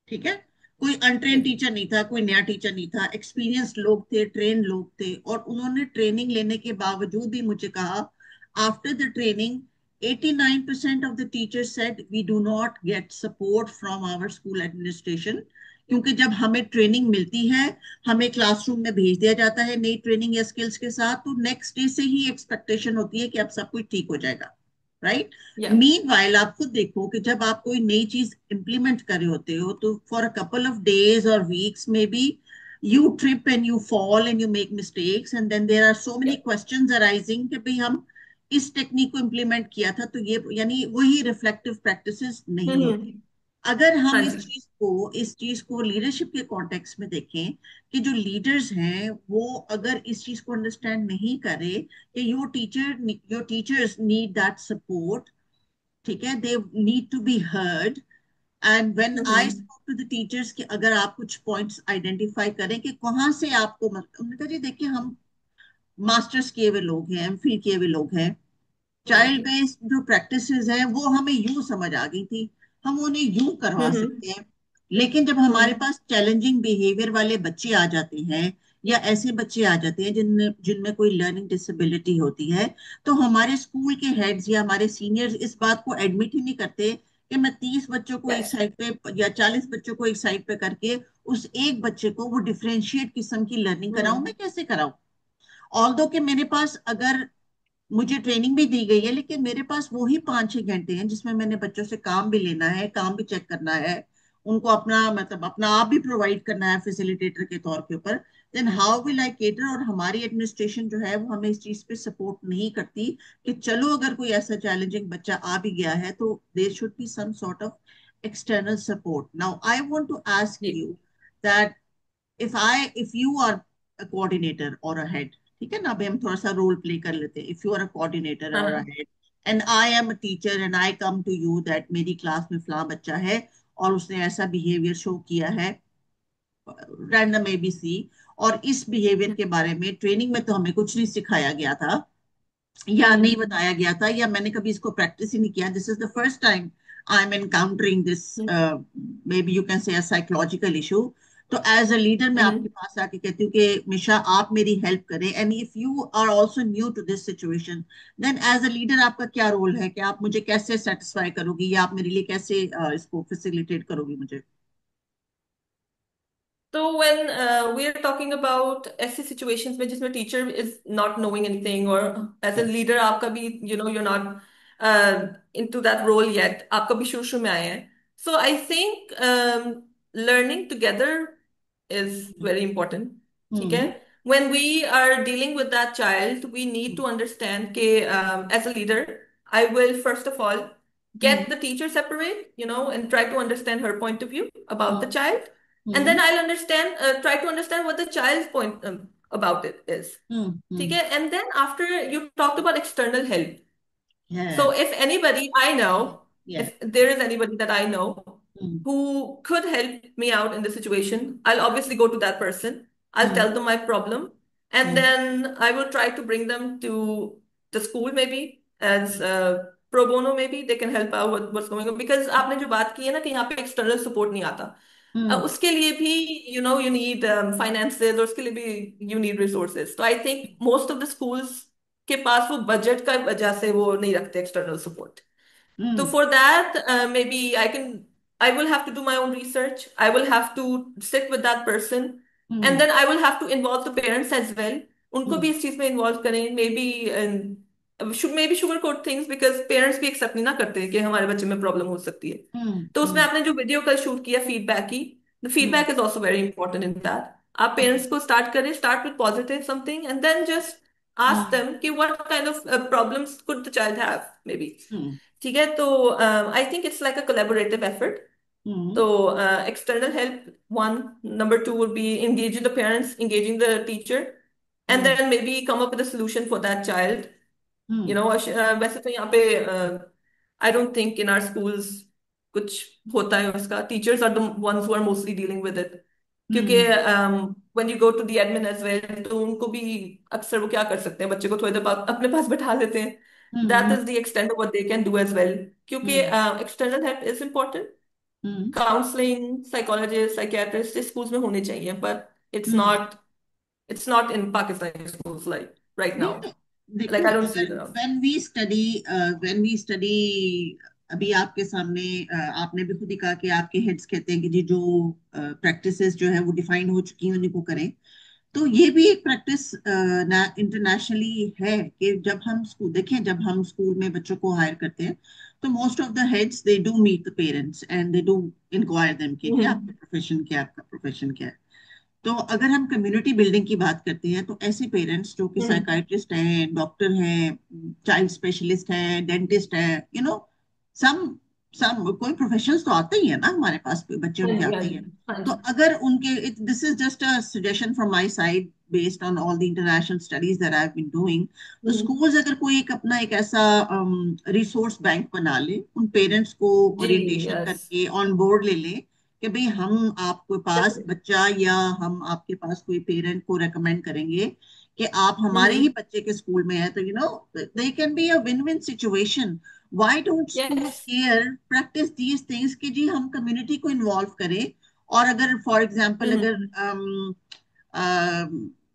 ठीक है। कोई अनट्रेन टीचर नहीं था, कोई नया टीचर नहीं था, एक्सपीरियंस्ड लोग थे, ट्रेन लोग थे, और उन्होंने ट्रेनिंग लेने के बावजूद भी मुझे कहा, after the training 89% of the teachers said we do not get support from our school administration. क्योंकि जब हमें ट्रेनिंग मिलती है, हमें क्लासरूम में भेज दिया जाता है नई ट्रेनिंग या स्किल्स के साथ, तो नेक्स्ट डे से ही एक्सपेक्टेशन होती है कि अब सब कुछ ठीक हो जाएगा। राइट। या। मीन वाइल आप खुद देखो कि जब आप कोई नई चीज इंप्लीमेंट कर रहे होते हो, तो for a couple of days और वीक्स में be you trip and you fall and you make mistakes, and then there are so many या। क्वेश्चंस अराइजिंग कि भाई हम इस टेक्निक को इम्प्लीमेंट किया था, तो ये यानी वही रिफ्लेक्टिव प्रैक्टिसेस नहीं होती। हम्म। अगर हम हाँ इस जी। चीज को लीडरशिप के कॉन्टेक्स्ट में देखें, कि जो लीडर्स हैं वो अगर इस चीज को अंडरस्टैंड नहीं करे कि your teachers need that support. ठीक है। They need to be heard. And when I hmm. Spoke to the teachers कि अगर आप कुछ पॉइंट्स आइडेंटिफाई करें कि कहाँ से आपको उन्होंने कहा, जी देखिए, हम मास्टर्स किए हुए लोग हैं, एमफिल किए हुए लोग हैं, चाइल्ड हम्म। बेस्ड जो प्रैक्टिसेस है वो हमें यूं समझ आ गई थी, हम उन्हें यूं करवा हम्म। सकते हैं। लेकिन जब हमारे हम्म। पास चैलेंजिंग बिहेवियर वाले बच्चे आ जाते हैं, या ऐसे बच्चे आ जाते हैं जिनमें जिनमें कोई लर्निंग डिसेबिलिटी होती है, तो हमारे स्कूल के हेड्स या हमारे सीनियर्स इस बात को एडमिट ही नहीं करते कि मैं 30 बच्चों को एक यस। साइड पे या 40 बच्चों को एक साइड पे करके उस एक बच्चे को वो डिफरेंशिएट किस्म की लर्निंग कराऊं, मैं हम्म। कैसे कराऊं। ऑल्दो कि मेरे पास अगर मुझे ट्रेनिंग भी दी गई है, लेकिन मेरे पास वो ही 5-6 घंटे हैं जिसमें मैंने बच्चों से काम भी लेना है, काम भी चेक करना है, उनको अपना मतलब अपना आप भी प्रोवाइड करना है फैसिलिटेटर के तौर के ऊपर। Then how will I cater. और हमारी एडमिनिस्ट्रेशन जो है वो हमें इस चीज पे सपोर्ट नहीं करती कि चलो अगर कोई ऐसा चैलेंजिंग बच्चा आ भी गया है तो there should be some sort of external support. Now I want to ask जी। You that if you are a coordinator or a head, ठीक है ना, अभी हम थोड़ा सा रोल प्ले कर लेते हैं, if you are a coordinator हाँ और अ हाँ। Head and I am a teacher and I come to you that मेरी क्लास में फला बच्चा है और उसने ऐसा बिहेवियर शो किया है, रैंडम एबीसी, और इस बिहेवियर के बारे में ट्रेनिंग में तो हमें कुछ नहीं सिखाया गया था या नहीं हम्म। बताया गया था, या मैंने कभी इसको प्रैक्टिस ही नहीं किया, this is the first time I am encountering this, may be you can say a psychological issue. तो एज अ लीडर मैं आपके हम्म। पास आके कहती हूँ कि मिशा आप मेरी हेल्प करें, and if you are also new to this situation, then as a leader आपका क्या रोल है, कि आप मुझे कैसे सेटिस्फाई करोगी, या आप मेरे लिए कैसे इसको फैसिलिटेट करोगी मुझे। तो when we are talking about ऐसी situations में जिसमें teacher is not knowing anything or as a leader आपका भी you're not into that role yet, आपका भी शुरू शुरू में आए हैं, so I think learning together is very important. ठीक है? हम्म। When we are dealing with that child, we need to understand कि as a leader, I will first of all hmm. get the teacher separate, and try to understand her point of view about the hmm. child, and then hmm. I'll try to understand what the child's point about it is. ठीक हम्म। है? And then after you talked about external help. So yes. if anybody I know, yes. if there is anybody that I know hmm. who could help me out in the situation, I'll obviously go to that person. I'll hmm. tell them my problem, and hmm. then I will try to bring them to the school maybe as pro bono, maybe they can help out with what's going on. Because आपने जो बात की है ना कि यहाँ पे external support नहीं आता, हम्म। उसके लिए भी you need finances, और उसके लिए भी you need resources. So I think most of the schools के पास वो बजट का वजह से वो नहीं रखते external support. So hmm. for that, maybe I will have to do my own research. I will have to sit with that person, and hmm. then I will have to involve the parents as well. उनको भी हम्म। इस चीज में इन्वॉल्व करें, may be sugar coat things, because parents भी एक्सेप्ट नहीं ना करते कि हमारे बच्चे में प्रॉब्लम हो सकती है. हम्म। तो उसमें हम्म। आपने जो वीडियो कल शूट किया फीडबैक की, the hmm. Feedback is also very important in that. आप पेरेंट्स को स्टार्ट करें, start with positive something, and then just ask hmm. Them कि what kind of problems could the child have, maybe. Hmm. ठीक है? तो I think it's like a collaborative effort. Hmm. तो external help, one. Number two would be engaging the parents, engaging the teacher, and hmm. then maybe come up with a solution for that child. हम्म। वैसे तो यहाँ पे I don't think in our schools कुछ होता है उसका. Teachers are the ones who are mostly dealing with it. क्योंकि hmm. When you go to the admin as well, तो उनको भी अक्सर वो क्या कर सकते हैं, बच्चे को थोड़ी देर बाद अपने पास बैठा लेते हैं. That hmm. Is the extent of what they can do as well. क्योंकि hmm. External help is important. Hmm. Counselling, psychologist, psychiatrist schools में होने चाहिए, but it's hmm. Not it's not in Pakistani schools like right now. नहीं तो देखो, Like I don't see अगर it around. When we study अभी आपके सामने आपने भी खुद ही कहा कि आपके हेड्स कहते हैं कि जी जो प्रैक्टिसेस जो है वो डिफाइन हो चुकी हैं उन्हीं को करें। तो ये भी एक प्रैक्टिस इंटरनेशनली है कि जब हम स्कूल देखें, जब हम स्कूल में बच्चों को हायर करते हैं, तो most of the heads they do meet the parents and they do enquire them कि आपका Mhm. प्रोफेशन क्या है, आपका प्रोफेशन क्या है। तो अगर हम कम्युनिटी बिल्डिंग की बात करते हैं, तो ऐसे पेरेंट्स जो कि Mhm. साइकाइट्रिस्ट हैं, डॉक्टर हैं, चाइल्ड स्पेशलिस्ट हैं, डेंटिस्ट हैं, सम सम कोई प्रोफेशंस तो आते ही है ना हमारे पास, बच्चे हाँ उनके जी, हाँ आते ही जी, हैं। हाँ तो जी. अगर उनके, this is just a suggestion from my side based on all the international studies that I have been doing. तो हम्म. स्कूल्स अगर कोई एक अपना एक ऐसा रिसोर्स बैंक बना ले, उन पेरेंट्स को जी. Orientation yes. करके ऑन बोर्ड ले ले कि भाई हम आपके पास बच्चा, या हम आपके पास कोई पेरेंट को रेकमेंड करेंगे कि आप हमारे ही हम्म. बच्चे के स्कूल में है, तो they can be a win win situation. Why don't yes. Schools here practice these things कि जी हम कम्युनिटी को इन्वॉल्व करें। और अगर फॉर एग्जांपल अगर हम्म.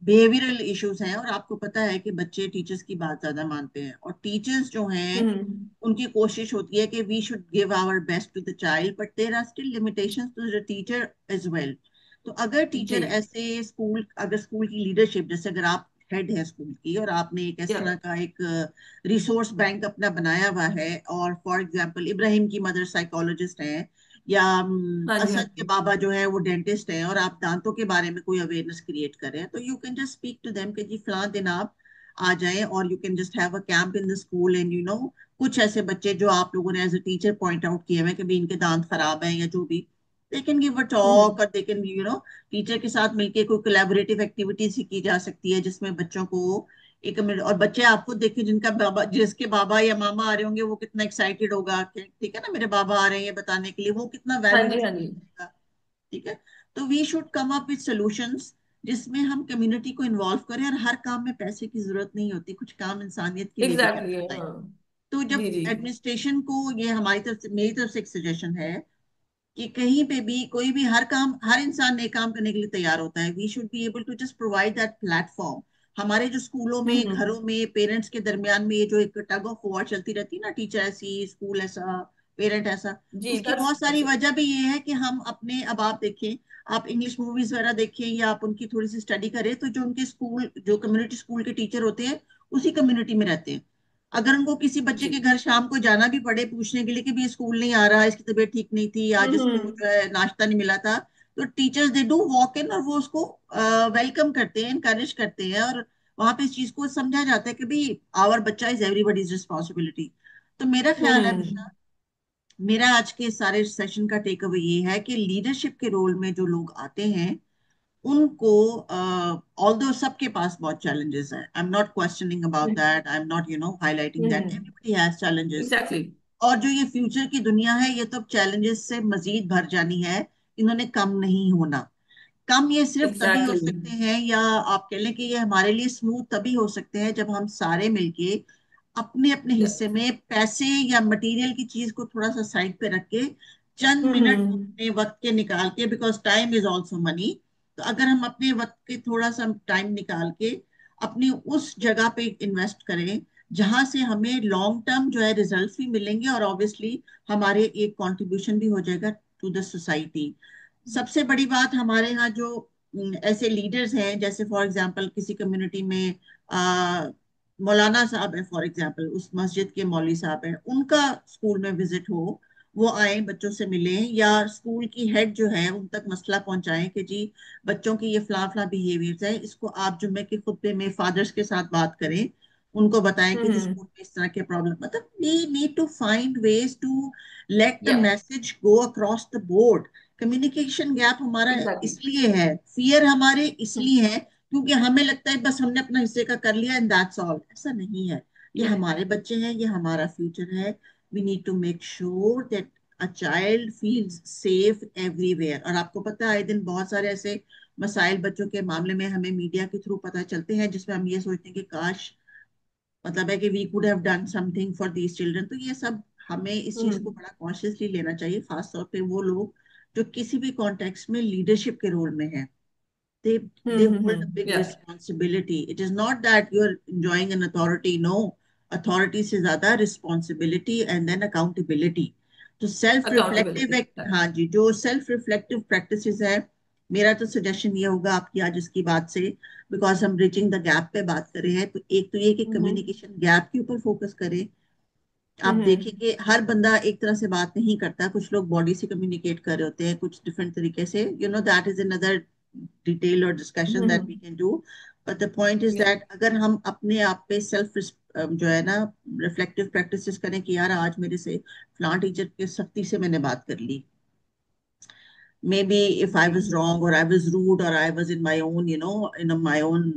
बिहेवियरल इश्यूज हैं और आपको पता है कि बच्चे टीचर्स की बात ज्यादा मानते हैं, और टीचर्स जो हैं हम्म. उनकी कोशिश होती है कि we should give our best to the child, but there are still limitations to the teacher as well. तो अगर जी. टीचर ऐसे स्कूल, अगर स्कूल की लीडरशिप, जैसे अगर आप हेड है स्कूल की और आपने एक इस या. तरह का एक रिसोर्स बैंक अपना बनाया हुआ है, और फॉर एग्जांपल इब्राहिम की मदर साइकोलॉजिस्ट है, या हाँ जी, हाँ असद के जी. बाबा जो है वो डेंटिस्ट है, और आप दांतों के बारे में कोई अवेयरनेस क्रिएट कर रहे हैं, तो you can just speak to them कि जी फलां दिन आप आ जाएं, और you can just have a camp in the school, and कुछ ऐसे बच्चे जो आप लोगों ने as a teacher point out किए हुए कि भी इनके दांत खराब हैं या जो भी, they can give a talk, hmm. और दे कैन टीचर के साथ मिलके कोई कोलैबोरेटिव एक्टिविटीज की जा सकती है, जिसमें बच्चों को एक मिनट, और बच्चे आपको देखे जिनका बाबा, जिसके बाबा या मामा आ रहे होंगे, वो कितना एक्साइटेड होगा कि ठीक है ना मेरे बाबा आ रहे हैं ये बताने के लिए, वो कितना हाँ वैल्यू जी, हाँ फील जी. करेगा। ठीक है। तो we should come up with solutions जिसमें हम कम्युनिटी को इन्वॉल्व करें, और हर काम में पैसे की जरूरत नहीं होती, कुछ काम इंसानियत के लिए भी एग्जैक्टली करना है। हाँ. तो जब जी, जी. एडमिनिस्ट्रेशन को, ये हमारी तरफ से, मेरी तरफ से एक सजेशन है कि कहीं पे भी कोई भी हर काम, हर इंसान नए काम करने के लिए तैयार होता है। We should be able to just provide that platform. हमारे जो स्कूलों में, हम्म। घरों में, पेरेंट्स के दरमियान में ये जो एक टग ऑफ वॉर चलती रहती है ना, टीचर ऐसी, स्कूल ऐसा, पेरेंट ऐसा, जी, उसकी दैट्स बहुत सारी दैट्स वजह भी ये है कि हम अपने, अब आप देखें, आप इंग्लिश मूवीज वगैरह देखें या आप उनकी थोड़ी सी स्टडी करें, तो जो उनके स्कूल, जो कम्युनिटी स्कूल के टीचर होते हैं, उसी कम्युनिटी में रहते हैं। अगर उनको किसी बच्चे के जी। घर शाम को जाना भी पड़े पूछने के लिए कि भी स्कूल नहीं आ रहा, इसकी तबीयत ठीक नहीं थी, आज इसको हम्म। जो है नाश्ता नहीं मिला था, तो teachers they do walk in और वो उसको वेलकम करते हैं, इनकरेज करते हैं, और वहां पे इस चीज को समझा जाता है कि भाई आवर बच्चा इज एवरीबॉडीज रिस्पॉन्सिबिलिटी। तो मेरा ख्याल है हम्म। निशा, मेरा आज के सारे सेशन का टेक अवे ये है कि लीडरशिप के रोल में जो लोग आते हैं उनको, ऑल्दो सबके पास बहुत चैलेंजेस हैं, आई am not questioning about that, I am not highlighting that, hmm. Everybody has challenges. Exactly. और जो ये फ्यूचर की दुनिया है, ये तो चैलेंजेस से मजीद भर जानी है, इन्होंने कम नहीं होना। कम ये सिर्फ तभी हो एग्जैक्टली। सकते हैं, या आप कह लें कि ये हमारे लिए स्मूथ तभी हो सकते हैं, जब हम सारे मिलके अपने अपने हिस्से यस। में पैसे या मटेरियल की चीज को थोड़ा सा साइड पे रख के चंद मिनट हम्म। अपने वक्त के निकाल के, because time is also money, तो अगर हम अपने वक्त के थोड़ा सा टाइम निकाल के अपनी उस जगह पे इन्वेस्ट करें जहां से हमें लॉन्ग टर्म जो है रिजल्ट भी मिलेंगे, और ऑब्वियसली हमारे एक कंट्रीब्यूशन भी हो जाएगा टू द सोसाइटी। सबसे बड़ी बात, हमारे यहाँ जो ऐसे लीडर्स हैं, जैसे फॉर एग्जांपल किसी कम्युनिटी में मौलाना साहब है, फॉर एग्जांपल उस मस्जिद के मौलवी साहब हैं, उनका स्कूल में विजिट हो, वो आए, बच्चों से मिलें, या स्कूल की हेड जो है उन तक मसला पहुंचाएं कि जी बच्चों की ये फला फला बिहेवियर्स है, इसको आप जुम्मे के खुतबे में फादर्स के साथ बात करें, उनको बताएं कि जी हम्म। स्कूल में इस तरह के प्रॉब्लम, मतलब we need to find ways to let the या। Message go across the board. Communication gap हमारा एग्जैक्टली। इसलिए है, फियर हमारे इसलिए है, क्योंकि हमें लगता है बस हमने अपना हिस्से का कर लिया एंड दैट्स ऑल। ऐसा नहीं है, ये या। हमारे बच्चे हैं, ये हमारा फ्यूचर है। We need to make sure that a child feels safe everywhere. और आपको पता है, आए दिन बहुत सारे ऐसे मसाइल बच्चों के मामले में हमें मीडिया के थ्रू पता चलते हैं, जिसमें हम ये सोचते हैं कि काश, मतलब है कि we could have done something for these children. तो ये सब हमें इस चीज को हम्म। बड़ा कॉन्शियसली लेना चाहिए, खास तौर पे वो लोग जो किसी भी कॉन्टेक्स्ट में लीडरशिप के रोल में हैं। they they hold a big या। responsibility. It is not that you're enjoying an authority. No, authority से ज्यादा responsibility and then accountability. तो सेल्फ रिफ्लेक्टिव, अकाउंटेबिलिटी। हाँ जी, जो सेल्फ रिफ्लेक्टिव प्रैक्टिसेस है, मेरा तो सजेशन ये होगा आपकी आज इसकी बात से, बिकॉज हम ब्रिजिंग द गैप पे बात कर रहे हैं, तो एक तो ये कि हम्म। कम्युनिकेशन गैप के ऊपर फोकस करें। आप हम्म। देखेंगे हर बंदा एक तरह से बात नहीं करता, कुछ लोग बॉडी से कम्युनिकेट कर रहे होते हैं, कुछ डिफरेंट तरीके से, दैट इज अनदर डिटेल और discussion that we hmm. Can do. But the point is yeah. That अगर हम अपने आप पे सेल्फ जो है ना, रिफ्लेक्टिव प्रैक्टिसेस करें कि यार आज मेरे से फलां टीचर के सख्ती से मैंने बात कर ली, maybe if I ji. was wrong or I was rude or I was in my own, in my own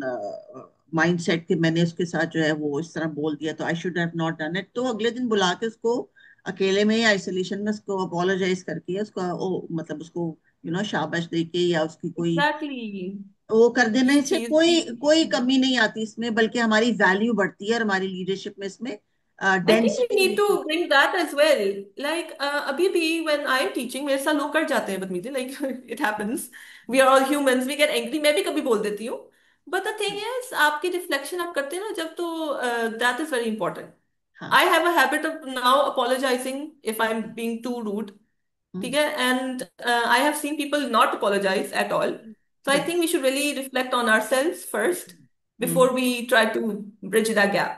mindset कि मैंने उसके साथ जो है वो इस तरह बोल दिया, तो I should have not done it, तो अगले दिन बुला के उसको अकेले में या आइसोलेशन में उसको अपोलोजाइज करके उसका ओ मतलब उसको शाबाश दे के, या उसकी कोई एग्जैक्टली। वो कर देना, ये इससे चीज भी। कोई कोई कमी नहीं आती इसमें, बल्कि हमारी वैल्यू बढ़ती है और हमारी लीडरशिप में इसमें I think we density need to build होती bring that as well. Like अभी भी व्हेन आई एम टीचिंग मेरे साथ लोग कर जाते हैं बदतमीजी, like it happens. We are all humans, we get angry, मैं भी कभी बोल देती हूँ। बट द है। थिंग इज, आपकी रिफ्लेक्शन आप करते हैं ना जब, तो दैट इज वेरी इंपॉर्टेंट। हाँ। I have a habit of now apologising if I am being too rude. ठीक हम्म। है, and I have seen people not apologise at all. So I think we yes. should really reflect on ourselves first before hmm. we try to bridge that gap.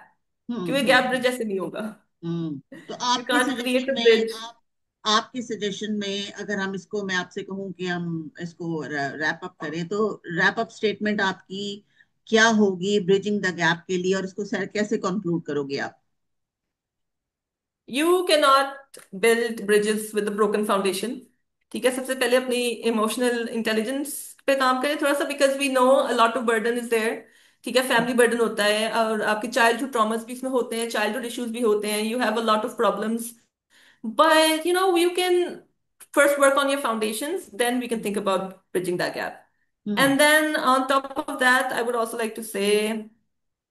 क्योंकि गैप हम्म। ब्रिज ऐसे नहीं होगा। तो You आपके can't create सजेशन a में, bridge. आपके सजेशन में अगर हम इसको, मैं आपसे कहूं कि हम इसको रैप अप करें, तो रैप अप स्टेटमेंट आपकी क्या होगी ब्रिजिंग द गैप के लिए, और इसको सर कैसे कंक्लूड करोगे आप? You cannot build bridges with a broken foundation. ठीक है, सबसे पहले अपनी इमोशनल इंटेलिजेंस पे काम करें थोड़ा सा, because we know a lot of burden is there. ठीक है, फैमिली बर्डन होता है और आपके चाइल्डहुड ट्रॉमास भी इसमें होते हैं, चाइल्डहुड इश्यूज भी होते हैं, you have a lot of problems. But you can first work on your foundations, then we can think about bridging that gap. Hmm. And then on top of that, I would also like to say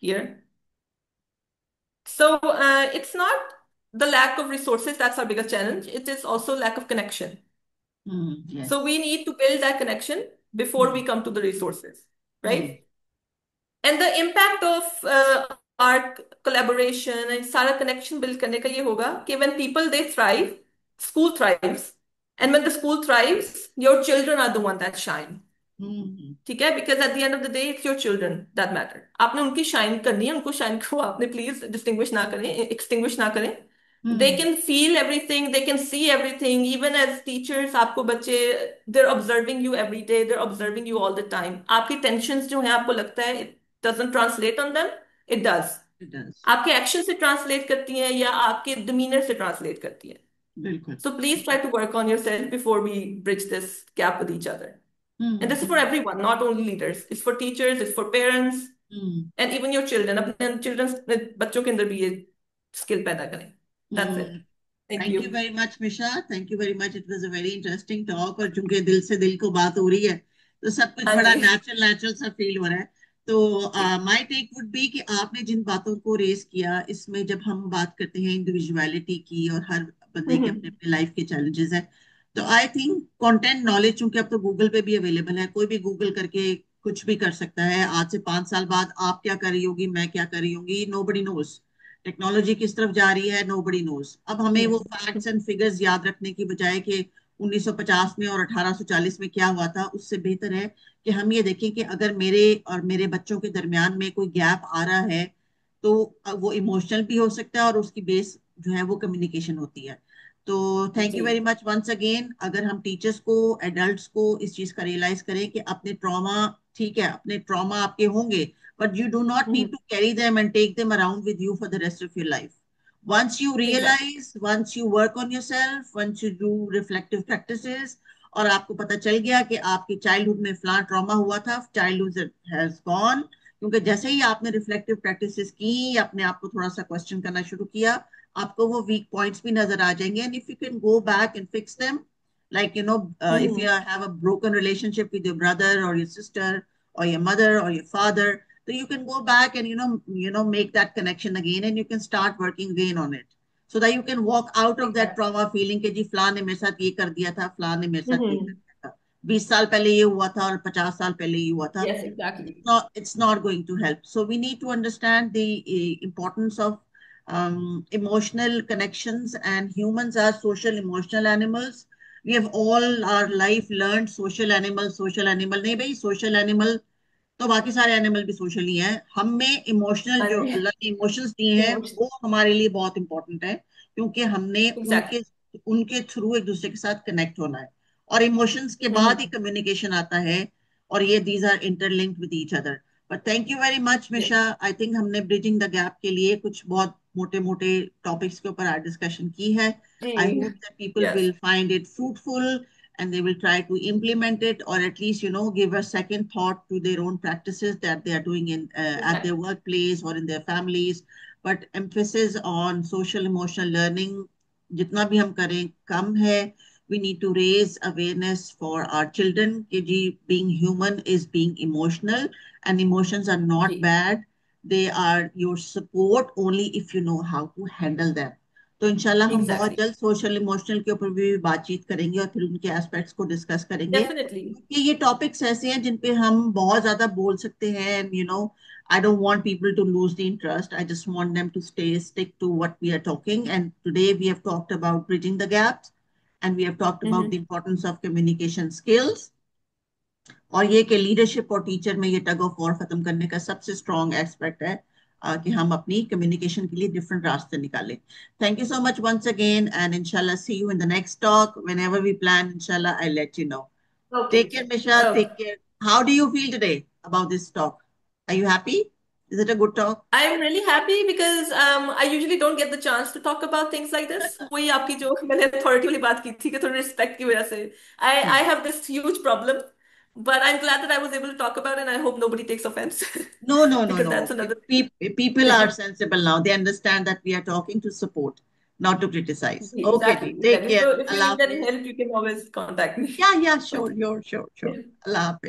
here, so it's not the lack of resources that's our biggest challenge, it is also lack of connection. So Yes. we need to build that connection before we come to the resources, right? And the impact of our collaboration and सारा connection build करने का ये होगा कि when people they thrive, school thrives, and when the school thrives, your children are the one that shine. ठीक है, because at the end of the day it's your children that matter. आपने उनकी शाइन करनी है, उनको शाइन को आपने प्लीज डिस्टिंग्विश ना करें, एक्सटिंग्विश ना करें. They can feel everything, they can see everything. Even as teachers, आपको बच्चे they're observing you every day, they're observing you all the time. आपकी tensions जो है आपको लगता है it doesn't translate on them, it does. It does. आपके एक्शन से ट्रांसलेट करती हैं या आपके डिमीनर से ट्रांसलेट करती हैं. बिल्कुल. So please try to work on yourself before we bridge this gap with each other. And this is for everyone, not only leaders. It's for teachers, it's for parents, and even your children. अपने children बच्चों के अंदर भी ये skill पैदा करें. That's it. Thank thank you. You very much Misha, thank you very much. It was a very interesting talk, और चूंकि दिल से दिल को बात हो रही है तो सब कुछ हाँ बड़ा जी. नेचुरल नेचुरल सा फील हो रहा है. तो जी. माय टेक वुड बी कि आपने जिन बातों को रेस किया, इसमें जब हम बात करते हैं इंडिविजुअलिटी की और हर बंदे के अपने हम्म. अपने लाइफ के चैलेंजेस हैं, तो आई थिंक कंटेंट नॉलेज, चूंकि अब तो गूगल पे भी अवेलेबल है, कोई भी गूगल करके कुछ भी कर सकता है. आज से 5 साल बाद आप क्या कर रही होगी, मैं क्या कर रही होंगी, नोबडी नोज. टेक्नोलॉजी किस तरफ जा रही है, नोबडी नोज. अब हमें वो फैक्ट्स एंड फिगर्स याद रखने की बजाय कि 1950 में और 1840 में क्या हुआ था, उससे बेहतर है कि हम ये देखें कि अगर मेरे और मेरे बच्चों के दरमियान में कोई गैप आ रहा है, तो वो इमोशनल भी हो सकता है, और उसकी बेस जो है वो कम्युनिकेशन होती है. तो थैंक जी. You very much once again. अगर हम टीचर्स को, एडल्ट्स को इस चीज का रियलाइज करें कि अपने ट्रॉमा, ठीक है अपने ट्रॉमा आपके होंगे, but you do not need hmm. to carry them and take them around with you for the rest of your life. Once you Exactly. realize, once you work on yourself, once you do reflective practices, और आपको पता चल गया कि आपकी चाइल्डहुड में फलां ट्रॉमा हुआ था, चाइल्डहुड हैज गॉन, क्योंकि जैसे ही आपने रिफ्लेक्टिव प्रैक्टिसेस की, अपने आप को थोड़ा सा क्वेश्चन करना शुरू किया, आपको वो वीक पॉइंट्स भी नजर आ जाएंगे. And if you can go back and fix them, like if you hmm. have a broken relationship with your brother or your sister or your mother or your father, so you can go back and make that connection again, and you can start working again on it, so that you can walk out of that Exactly. trauma feeling कि जी फलां ने मेरे साथ ये कर दिया था, फलां ने मेरे साथ ये कर हम्म. दिया था, 20 साल पहले ये हुआ था और 50 साल पहले ये हुआ था. Yes, exactly. It's not going to help. So we need to understand the importance of emotional connections, and humans are social emotional animals. We have all our life learned social animal नहीं भाई, social animal तो बाकी सारे एनिमल भी सोशल ही हैं. हमें इमोशनल, हाँ जो जी. अल्लाह ने इमोशंस दिए हैं, Emotion. वो हमारे लिए बहुत इंपॉर्टेंट है, क्योंकि हमने Exactly. उनके उनके थ्रू एक दूसरे के साथ कनेक्ट होना है. और इमोशंस के बाद ही हम्म. कम्युनिकेशन आता है, और ये these are interlinked with each other. But thank you very much Misha. Yes. I think हमने ब्रिजिंग द गैप के लिए कुछ बहुत मोटे मोटे टॉपिक्स के ऊपर आज डिस्कशन की है. आई जी. Hope that people Yes. Will find it fruitful, and they will try to implement it, or at least give a second thought to their own practices that they are doing in at their Exactly. workplace or in their families. But emphasis on social emotional learning jitna bhi hum kare kam hai. We need to raise awareness for our children कि जी, being human is being emotional, and emotions are not ji. bad. They are your support only if you know how to handle them. तो इंशाल्लाह हम बहुत Exactly. जल्द सोशल इमोशनल के ऊपर भी बातचीत करेंगे, और फिर उनके एस्पेक्ट्स को डिस्कस करेंगे, Definitely. क्योंकि ये टॉपिक्स ऐसे हैं जिन पे हम बहुत ज्यादा बोल सकते हैं. I don't want people to lose the interest. I just want them to stick to what we are talking. And today we have talked about bridging the gaps, and we have talked about the hmm. importance of communication skills, और ये कि लीडरशिप और टीचर में ये टग ऑफ वॉर खत्म करने का सबसे स्ट्रॉन्ग एस्पेक्ट है, कि हम अपनी कम्युनिकेशन के लिए डिफरेंट रास्ते निकालें. Thank you so much once again, and इंशाल्लाह see you in the next talk. Whenever we plan, इंशाल्लाह I let you know. Take Okay. care, Misha. Take Okay. care. How do you feel today about this talk? Are you happy? Is it a good talk? I'm really happy because I usually don't get the chance to talk about things like this. वही आपकी जो मैंने authority वाली बात की थी कि थोड़ी respect की वजह से I have this huge problem, but I'm glad that I was able to talk about it, and I hope nobody takes offense No, no, no, because no. that's another. People are sensible now. They understand that we are talking to support, not to criticize. Okay, Exactly, ji. Take exactly. care. So if you Allah need any Hafiz. help, you can always contact me. Yeah, yeah, sure, Okay. sure, sure, sure. Allah Hafiz.